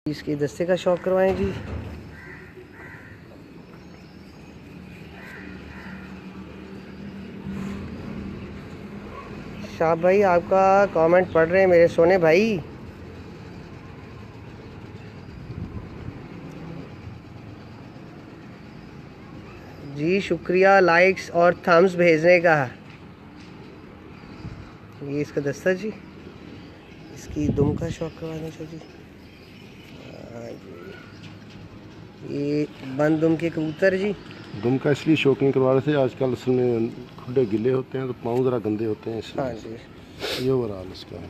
इसके दस्ते का शौक़ करवाएं जी। शाह भाई आपका कमेंट पढ़ रहे हैं मेरे सोने भाई। जी शुक्रिया लाइक्स और थम्स भेजने का। ये इसका दस्ता जी, इसकी दुम का शौक़ करवाने का जी। ये बंद दुम के कबूतर जी। दुम का इसलिए शौक नहीं करवा रहे थे, आजकल असल में खुडे गिले होते हैं तो पाँव ज़रा गंदे होते हैं इसलिए। हाँ जी, ये ओवरऑल इसका है।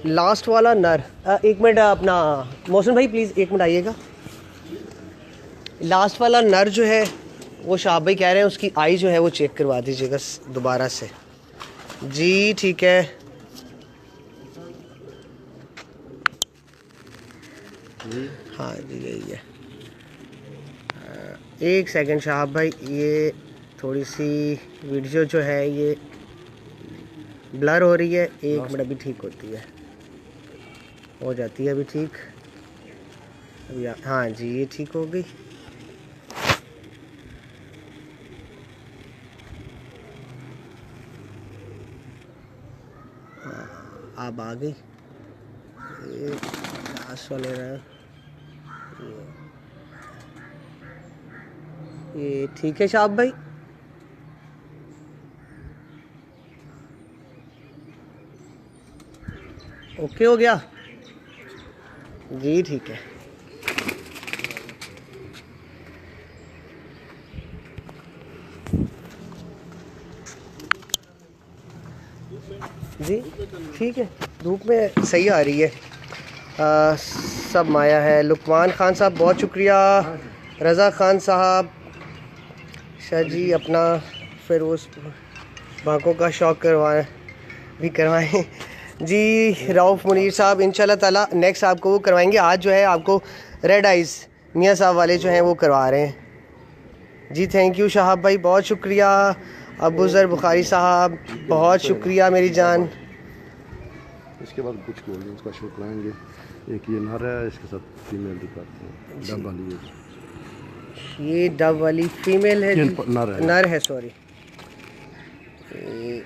लास्ट वाला नर। एक मिनट अपना मौसम भाई प्लीज़ एक मिनट आइएगा। लास्ट वाला नर जो है वो शाह भाई कह रहे हैं उसकी आई जो है वो चेक करवा दीजिएगा दोबारा से। जी ठीक है। हाँ जी यही है। एक सेकंड शाह भाई, ये थोड़ी सी वीडियो जो है ये ब्लर हो रही है। एक मिनट अभी ठीक होती है, हो जाती है अभी ठीक। अभी हाँ जी ये ठीक हो गई। हाँ अब आ गई। ये लास्ट वाले रहा, ये ठीक है शाह भाई। ओके हो गया जी ठीक है। जी ठीक है, धूप में सही आ रही है। सब माया है। लुकमान खान साहब बहुत शुक्रिया। रज़ा खान साहब, शाह जी अपना फिर उस बांकों का शौक़ करवाएं जी। रऊफ़ मुनीर साहब इंशाल्लाह ताला नेक्स्ट आपको वो करवाएंगे। आज जो है आपको रेड आइज़ मियाँ साहब वाले जो हैं वो करवा रहे हैं जी। थैंक यू शाह भाई, बहुत शुक्रिया। अबू ज़र बुखारी साहब बहुत शुक्रिया मेरी जान। इसके बाद कुछ गोल्डन का शौक कराएंगे। एक ये नर है, इसके साथ फीमेल दिखाते हैं। डब वाली है, ये डब वाली फीमेल है जी। नर है सॉरी, ये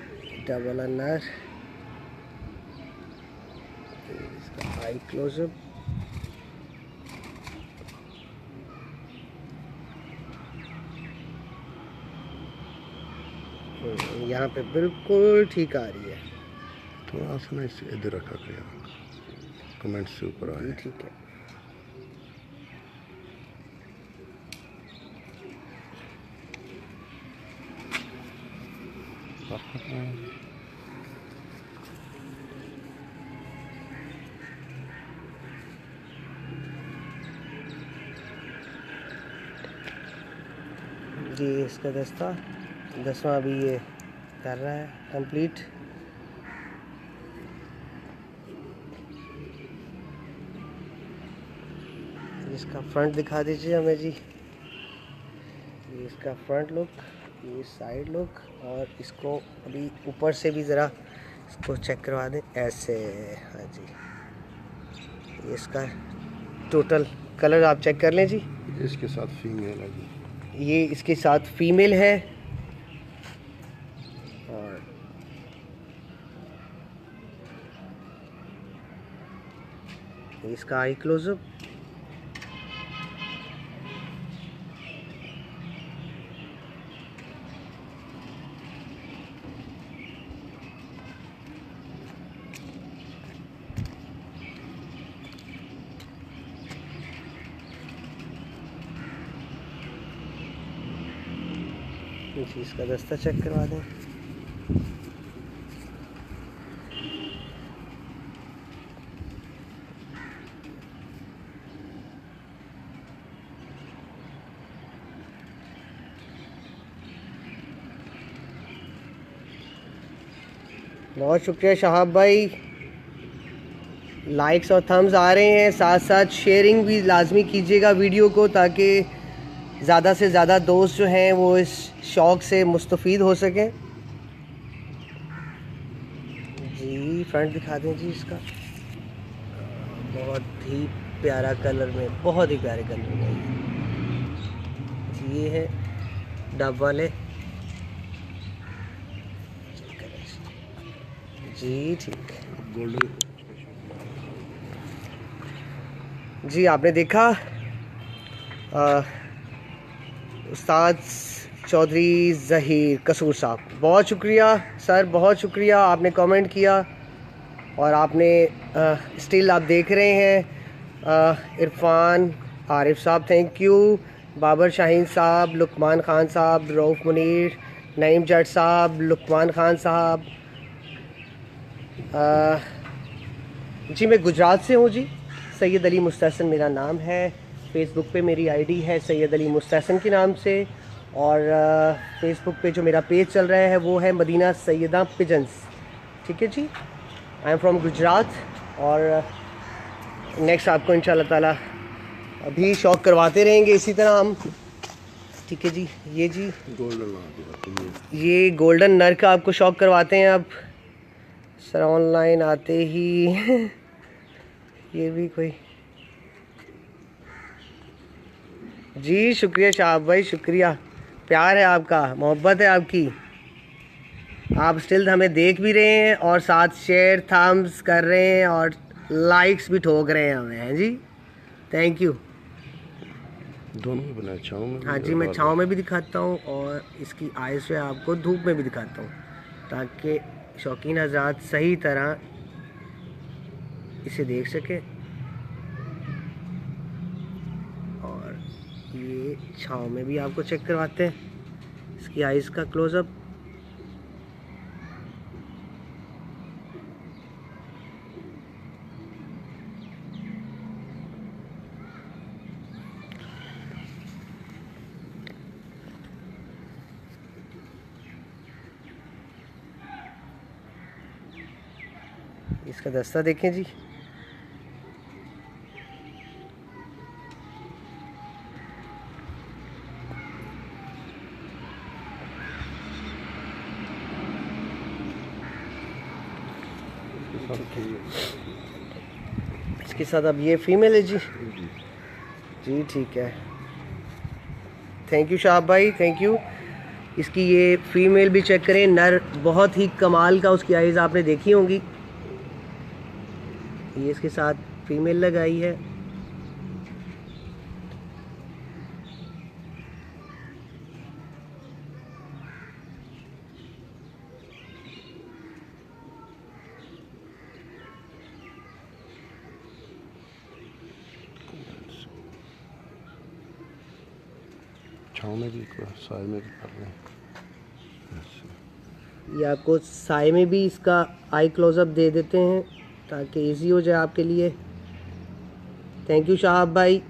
डब वाला नर। इसका आई क्लोजअप। यहाँ पे बिल्कुल ठीक आ रही है। थोड़ा सा ना इसे इधर रखा गया, कमेंट से ऊपर आए। ठीक है जी। इसका दस्ता 10वां अभी ये कर रहा है कंप्लीट। इसका फ्रंट दिखा दीजिए हमें जी। ये इसका फ्रंट लुक, ये साइड लुक, और इसको अभी ऊपर से भी ज़रा इसको चेक करवा दें ऐसे। हाँ जी ये इसका टोटल कलर आप चेक कर लें जी। इसके साथ फीमेल है जी। ये इसके साथ फीमेल है। और इसका आई क्लोजअप। इसका दस्ता चेक करवा दें। बहुत शुक्रिया शहाब भाई। लाइक्स और थम्स आ रहे हैं, साथ साथ शेयरिंग भी लाजमी कीजिएगा वीडियो को, ताकि ज़्यादा से ज़्यादा दोस्त जो हैं वो इस शौक़ से मुस्तफ़ीद हो सकें। जी फ्रंट दिखा दें जी इसका, बहुत ही प्यारा कलर में, बहुत ही प्यारे कलर में जी। ये है डब वाले जी, ठीक है गोल्डन जी। आपने देखा उस्ताद चौधरी ज़हीर कसूर साहब, बहुत शुक्रिया सर, बहुत शुक्रिया। आपने कमेंट किया और आपने स्टिल आप देख रहे हैं। इरफान आरिफ साहब थैंक यू, बाबर शाहीन साहब, लुकमान ख़ान साहब, रऊफ़ मुनीर, नईम जट साहब, लुकमान ख़ान साहब। जी मैं गुजरात से हूँ जी, सैयद अली मुस्तहसन मेरा नाम है। फ़ेसबुक पे मेरी आईडी है सैयद अली मुस्तहसन के नाम से, और फ़ेसबुक पे जो मेरा पेज चल रहा है वो है मदीना सैयदा पिजन्स, ठीक है जी। I am from Gujarat. और नेक्स्ट आपको इंशाल्लाह ताला अभी शौक़ करवाते रहेंगे इसी तरह हम, ठीक है जी। ये जी गोल्डन, ये गोल्डन नर का आपको शौक़ करवाते हैं अब सर, ऑनलाइन आते ही ये भी कोई जी। शुक्रिया शाह भाई, शुक्रिया, प्यार है आपका, मोहब्बत है आपकी। आप स्टिल हमें देख भी रहे हैं और साथ शेयर थम्स कर रहे हैं और लाइक्स भी ठोक रहे हैं हमें, हैं जी। Thank you. दोनों में बनाया, छाँव में। हाँ जी, मैं छाँव में भी दिखाता हूँ और इसकी आइज़ से आपको धूप में भी दिखाता हूँ, ताकि शौकीन हज़रात सही तरह इसे देख सकें। और ये छाँव में भी आपको चेक करवाते हैं इसकी आइज़ का क्लोज़अप। इसका दस्ता देखें जी, इसके साथ अब ये फीमेल है जी। जी ठीक है, थैंक यू शाह भाई, थैंक यू। इसकी ये फीमेल भी चेक करें, नर बहुत ही कमाल का, उसकी आइज़ आपने देखी होंगी। ये इसके साथ फीमेल लगाई है। छाँव में भी, साय में भी कर रहे हैं। ये आपको साय में भी इसका आई क्लोजअप दे देते हैं ताकि इजी हो जाए आपके लिए। थैंक यू शाहब भाई।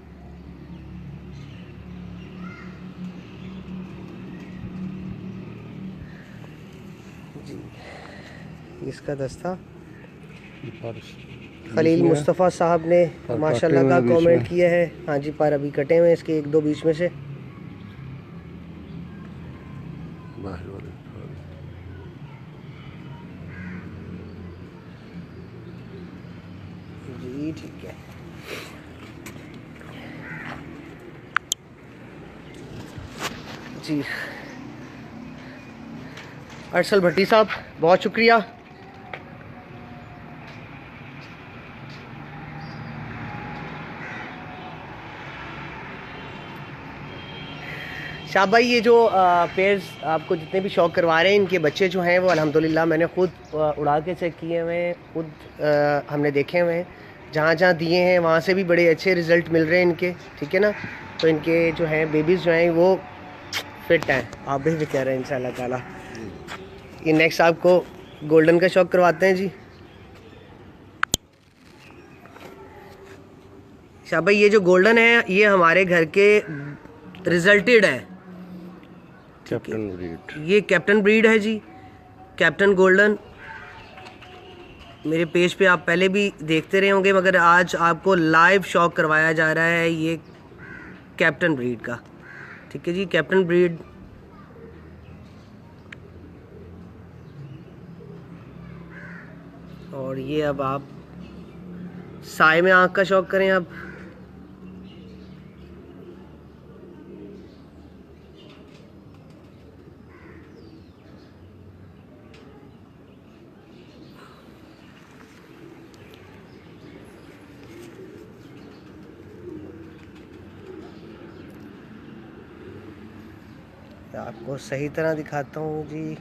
जी इसका दस्ता खलील मुस्तफ़ा साहब ने माशाल्लाह का कमेंट किया है। हाँ जी, पर अभी कटे हुए इसके एक दो बीच में से। जी ठीक है जी। अरसल भट्टी साहब बहुत शुक्रिया। शाह भाई ये जो पेयर्स आपको जितने भी शौक़ करवा रहे हैं, इनके बच्चे जो हैं वो अल्हम्दुलिल्लाह मैंने ख़ुद उड़ा के चेक किए हुए हैं, खुद हमने देखे हुए हैं। जहाँ जहाँ दिए हैं वहाँ से भी बड़े अच्छे रिज़ल्ट मिल रहे हैं इनके, ठीक है ना। तो इनके जो हैं बेबीज़ जो हैं वो फिट हैं, आप भी कह रहे हैं इंशाल्लाह ताला। ये नेक्स्ट आपको गोल्डन का शौक़ करवाते हैं जी। शाह भाई ये जो गोल्डन है ये हमारे घर के रिजल्टेड है, कैप्टन ब्रीड। ये कैप्टन ब्रीड है जी, कैप्टन गोल्डन। मेरे पेज पे आप पहले भी देखते रहे होंगे, मगर आज आपको लाइव शौक करवाया जा रहा है ये कैप्टन ब्रीड का। ठीक है जी, कैप्टन ब्रीड और ये अब आप साए में आँख का शौक करें। अब आपको सही तरह दिखाता हूँ जी।